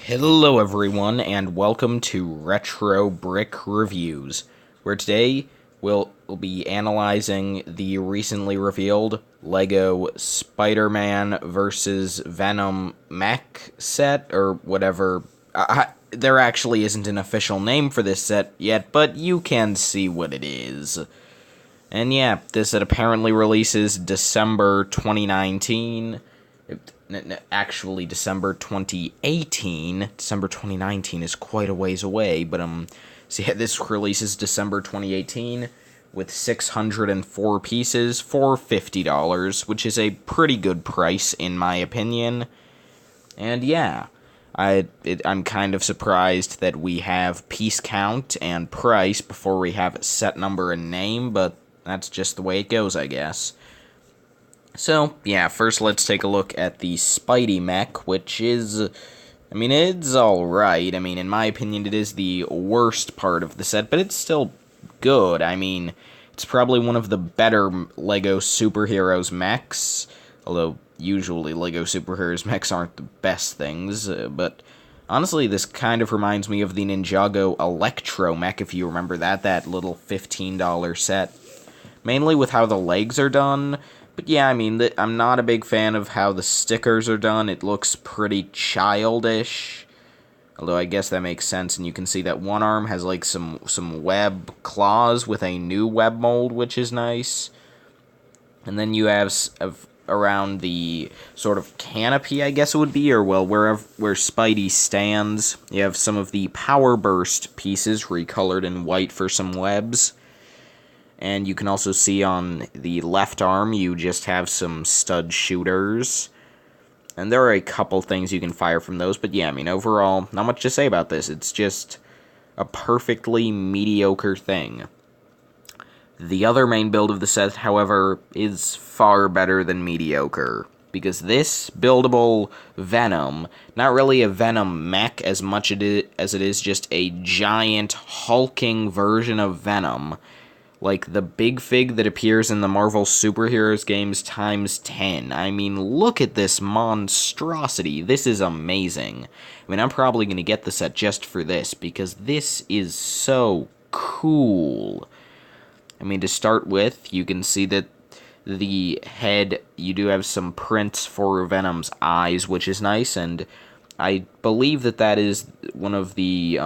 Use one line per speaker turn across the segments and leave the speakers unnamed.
Hello everyone, and welcome to Retro Brick Reviews, where today we'll be analyzing the recently revealed LEGO Spider-Man vs. Venom mech set, or whatever. There actually isn't an official name for this set yet, but you can see what it is. And yeah, this set apparently releases December 2019. Actually, December 2018. December 2019 is quite a ways away, but so yeah, this releases December 2018 with 604 pieces for $50, which is a pretty good price in my opinion. And yeah, I'm kind of surprised that we have piece count and price before we have set number and name, but that's just the way it goes, I guess. So, yeah, first let's take a look at the Spider-Mech, which is, it's alright. In my opinion, it is the worst part of the set, but it's still good. It's probably one of the better LEGO superheroes mechs, although usually LEGO superheroes mechs aren't the best things, but honestly, this kind of reminds me of the Ninjago Electro mech, if you remember that little $15 set. Mainly with how the legs are done. But yeah, I'm not a big fan of how the stickers are done. It looks pretty childish. Although I guess that makes sense, and you can see that one arm has like some web claws with a new web mold, which is nice. And then you have around the sort of canopy, I guess it would be, or well, where Spidey stands, you have some of the Power Burst pieces recolored in white for some webs. And you can also see on the left arm, you just have some stud shooters. And there are a couple things you can fire from those, but yeah, overall, not much to say about this. It's just a perfectly mediocre thing. The other main build of the set, however, is far better than mediocre. Because this buildable Venom, not really a Venom mech as much as it is just a giant hulking version of Venom, like the big fig that appears in the Marvel Superheroes games times 10. Look at this monstrosity. This is amazing. I'm probably going to get the set just for this, because this is so cool. To start with, you can see that the head, you do have some prints for Venom's eyes, which is nice, and I believe that is one of the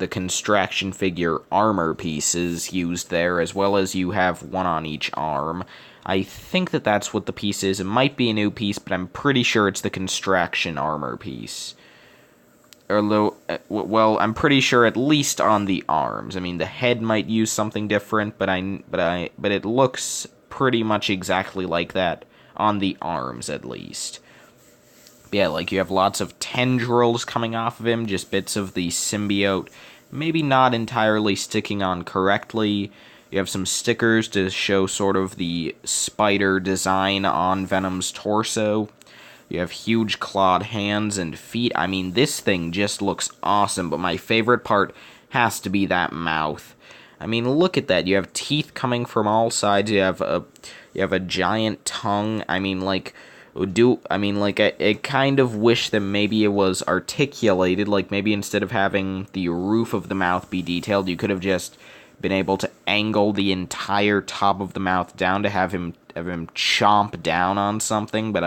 construction figure armor pieces used there, as well as you have one on each arm. I think that's what the piece is. It might be a new piece, but I'm pretty sure it's the construction armor piece. Although, well, I'm pretty sure at least on the arms. The head might use something different, but it looks pretty much exactly like that on the arms, at least. Yeah, like you have lots of tendrils coming off of him, just bits of the symbiote, maybe not entirely sticking on correctly. You have some stickers to show sort of the spider design on Venom's torso. You have huge clawed hands and feet. This thing just looks awesome, but my favorite part has to be that mouth. Look at that. You have teeth coming from all sides. You have a giant tongue. I kind of wish that maybe it was articulated, like maybe instead of having the roof of the mouth be detailed, you could have just been able to angle the entire top of the mouth down to have him chomp down on something, but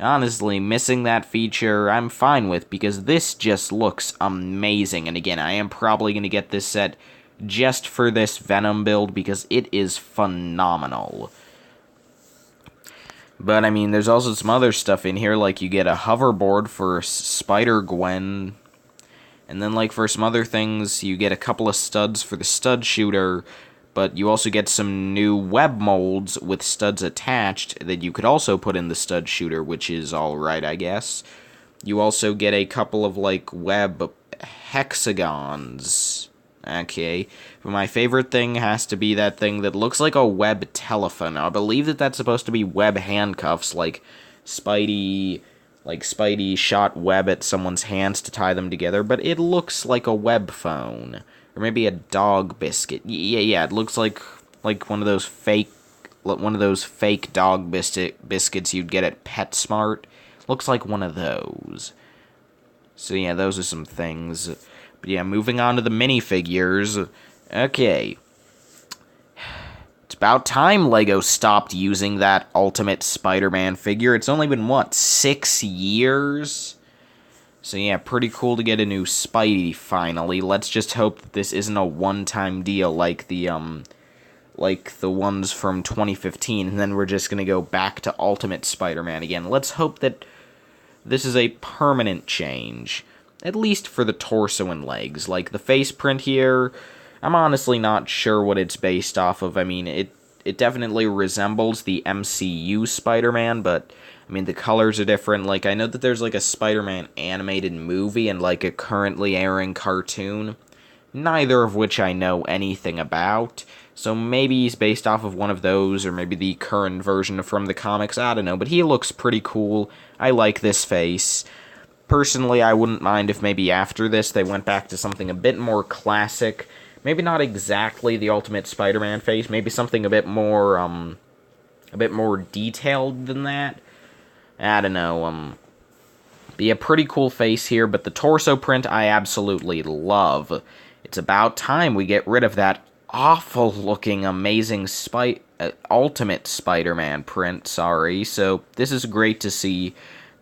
honestly, missing that feature, I'm fine with, because this just looks amazing, and again, I am probably going to get this set just for this Venom build, because it is phenomenal. But, there's also some other stuff in here, like you get a hoverboard for Spider-Gwen, and then, like, for some other things, you get a couple of studs for the stud shooter, but you also get some new web molds with studs attached that you could also put in the stud shooter, which is alright, I guess. You also get a couple of, like, web hexagons. Okay, but my favorite thing has to be that thing that looks like a web telephone. Now, I believe that's supposed to be web handcuffs, like Spidey shot web at someone's hands to tie them together, but it looks like a web phone. Or maybe a dog biscuit. Yeah, it looks like one of those fake dog biscuits you'd get at PetSmart. Looks like one of those. So yeah, those are some things. But yeah, moving on to the minifigures. Okay. It's about time LEGO stopped using that Ultimate Spider-Man figure. It's only been, what, 6 years? So yeah, pretty cool to get a new Spidey finally. Let's just hope that this isn't a one-time deal like the ones from 2015, and then we're just gonna go back to Ultimate Spider-Man again. Let's hope that this is a permanent change. At least for the torso and legs. Like, the face print here, I'm honestly not sure what it's based off of. I mean, it definitely resembles the MCU Spider-Man, but, I mean, the colors are different. Like, I know that there's, like, a Spider-Man animated movie and, like, a currently airing cartoon, neither of which I know anything about. So maybe he's based off of one of those, or maybe the current version from the comics, I don't know. But he looks pretty cool. I like this face. Personally, I wouldn't mind if maybe after this they went back to something a bit more classic. Maybe not exactly the Ultimate Spider-Man face, maybe something a bit more detailed than that. I don't know, be a pretty cool face here, but the torso print I absolutely love. It's about time we get rid of that awful-looking, amazing Ultimate Spider-Man print, sorry. So, this is great to see.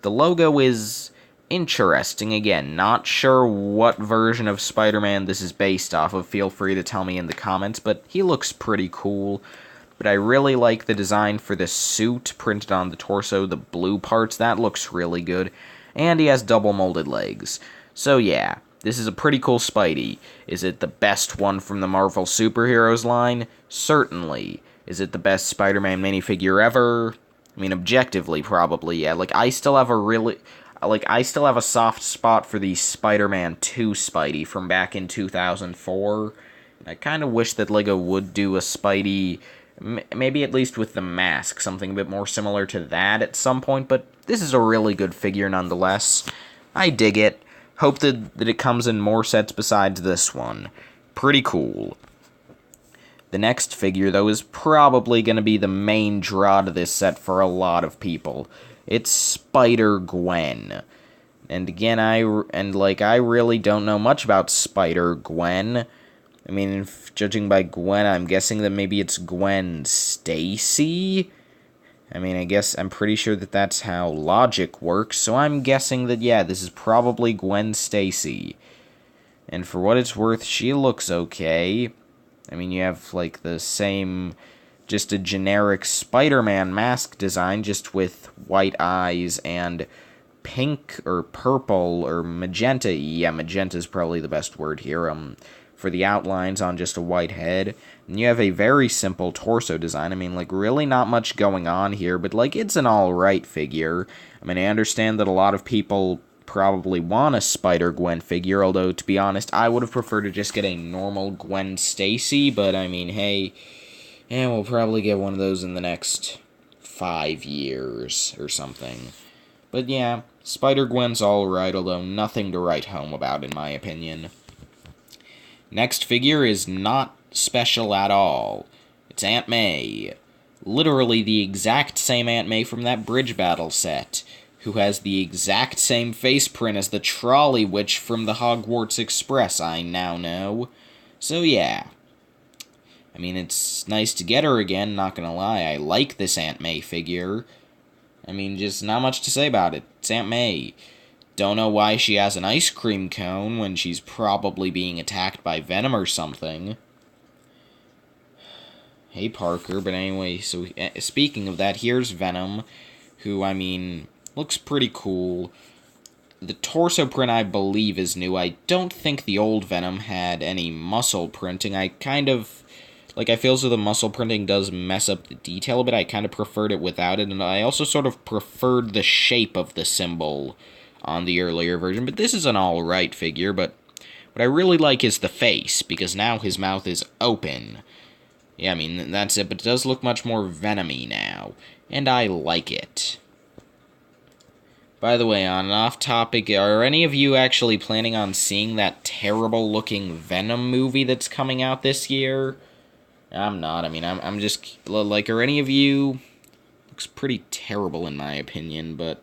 The logo is interesting. Again, not sure what version of Spider-Man this is based off of. Feel free to tell me in the comments, but he looks pretty cool. But I really like the design for the suit printed on the torso, the blue parts. That looks really good. And he has double molded legs. So yeah, this is a pretty cool Spidey. Is it the best one from the Marvel Superheroes line? Certainly. Is it the best Spider-Man minifigure ever? I mean, objectively, probably, yeah. Like, I still have a soft spot for the Spider-Man 2 Spidey from back in 2004. I kind of wish that LEGO would do a Spidey, maybe at least with the mask, something a bit more similar to that at some point, but this is a really good figure nonetheless. I dig it. Hope that it comes in more sets besides this one. Pretty cool. The next figure, though, is probably going to be the main draw to this set for a lot of people. It's Spider-Gwen. And again, I really don't know much about Spider-Gwen. I mean, judging by Gwen, I'm guessing that maybe it's Gwen Stacy? I mean, I guess I'm pretty sure that that's how logic works, so I'm guessing that, yeah, this is probably Gwen Stacy. And for what it's worth, she looks okay. I mean, you have, like, the same, just a generic Spider-Man mask design, just with white eyes and pink or purple or magenta. Yeah, magenta is probably the best word here, for the outlines on just a white head. And you have a very simple torso design. I mean, like, really not much going on here, but, like, it's an alright figure. I mean, I understand that a lot of people probably want a Spider-Gwen figure, although, to be honest, I would have preferred to just get a normal Gwen Stacy, but, I mean, hey, and we'll probably get one of those in the next 5 years or something. But, yeah, Spider-Gwen's alright, although nothing to write home about, in my opinion. Next figure is not special at all. It's Aunt May. Literally the exact same Aunt May from that Bridge Battle set, who has the exact same face print as the Trolley Witch from the Hogwarts Express, I now know. So yeah. I mean, it's nice to get her again, not gonna lie. I like this Aunt May figure. I mean, just not much to say about it. It's Aunt May. Don't know why she has an ice cream cone when she's probably being attacked by Venom or something. Hey, Parker, but anyway, so speaking of that, here's Venom, who, I mean, looks pretty cool. The torso print, I believe, is new. I don't think the old Venom had any muscle printing. I kind of, like, I feel as though the muscle printing does mess up the detail a bit. I kind of preferred it without it, and I also sort of preferred the shape of the symbol on the earlier version, but this is an alright figure. But what I really like is the face, because now his mouth is open. Yeah, I mean, that's it, but it does look much more Venom-y now, and I like it. By the way, on an off-topic, are any of you actually planning on seeing that terrible-looking Venom movie that's coming out this year? I'm not. I mean, I'm just, like, are any of you... Looks pretty terrible in my opinion, but,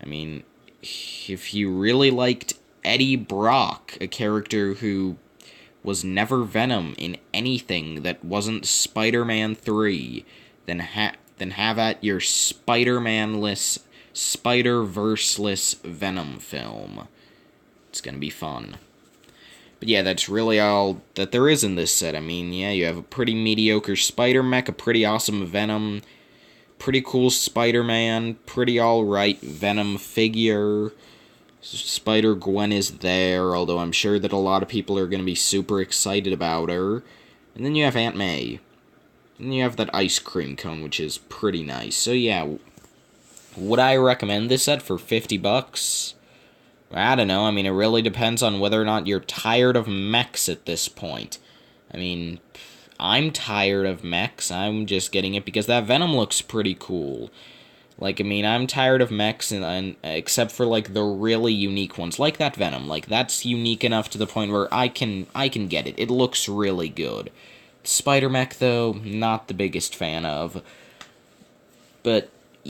I mean, if you really liked Eddie Brock, a character who was never Venom in anything that wasn't Spider-Man 3, then have at your Spider-Man-less, Spider-Verse-less Venom film. It's gonna be fun. But yeah, that's really all that there is in this set. I mean, yeah, you have a pretty mediocre Spider-Mech, a pretty awesome Venom, pretty cool Spider-Man, pretty alright Venom figure. Spider-Gwen is there, although I'm sure that a lot of people are going to be super excited about her. And then you have Aunt May. And you have that ice cream cone, which is pretty nice. So yeah, would I recommend this set for $50? I don't know. I mean, it really depends on whether or not you're tired of mechs at this point. I mean, I'm tired of mechs. I'm just getting it because that Venom looks pretty cool. Like, I mean, I'm tired of mechs, and except for, like, the really unique ones, like that Venom. Like, that's unique enough to the point where I can get it. It looks really good. Spider-Mech, though, not the biggest fan of. But